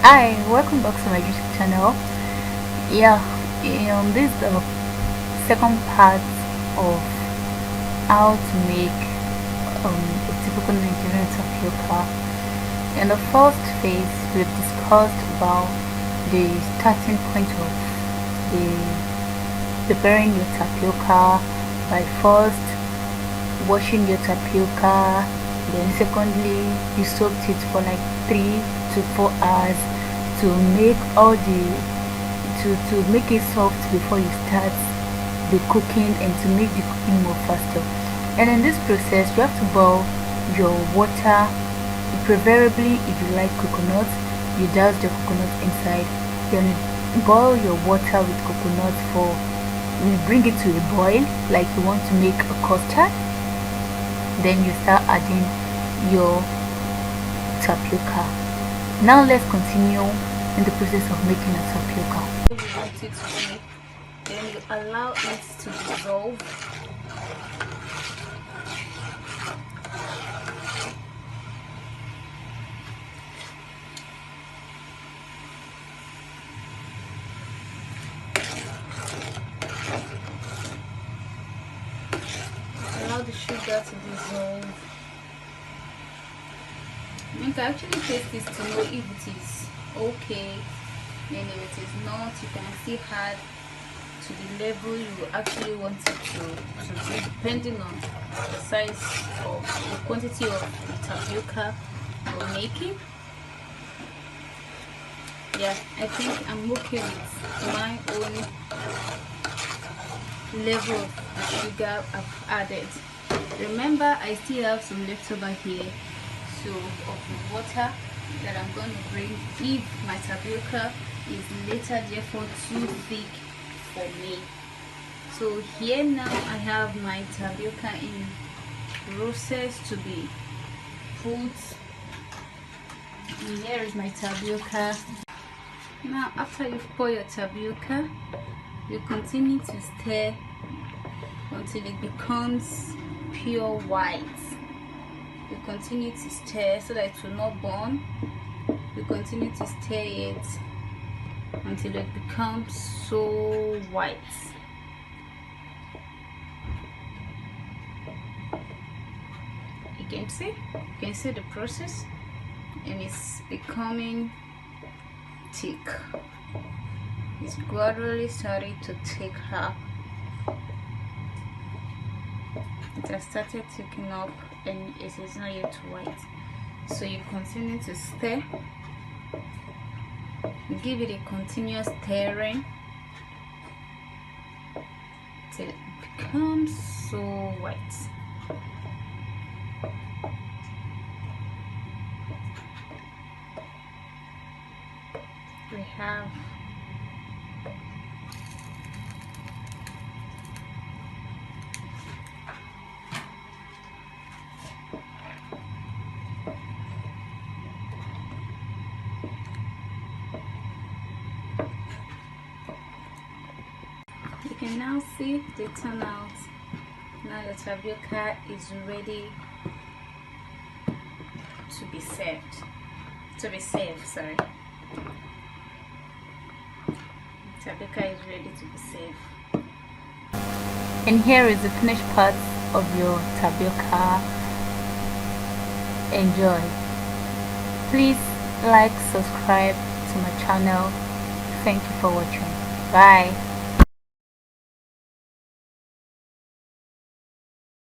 Hi, welcome back to my YouTube channel. Yeah, this is the second part of how to make a typical Nigerian tapioca. In the first phase, we've discussed about the starting point of the preparing your tapioca by first washing your tapioca, then secondly you soaked it for like 3 to 4 hours to make all the to make it soft before you start the cooking and to make the cooking more faster. And in this process you have to boil your water, preferably if you like coconut, you douse the coconut inside, then boil your water with coconut for, we bring it to a boil like you want to make a custard. Then you start adding your tapioca. Now let's continue in the process of making a tapioca. You want it to be, then you allow it to dissolve. Allow the sugar to dissolve. You can actually taste this to know if it is okay, and if it is not, you can still add to the level you actually want it to be, depending on the size or the quantity of the tapioca you're making. Yeah, I think I'm okay with my own level of the sugar I've added. Remember, I still have some leftover here, so of the water that I'm going to bring if my tapioca is later therefore too thick for me. So here now I have my tapioca in process to be put, and here is my tapioca. Now after you pour your tapioca, you continue to stir until it becomes pure white. You continue to stir so that it will not burn. You continue to stir it until it becomes so white. You can see the process, and it's becoming thick. It's gradually starting to thick up. It has started thickening up and it is not yet white, so you continue to stir. Give it a continuous stirring till it becomes so white. We have you can now see the turnout. Now the tapioca is ready to be served. Sorry. Tapioca is ready to be served. And here is the finished part of your tapioca. Enjoy. Please like, subscribe to my channel. Thank you for watching. Bye.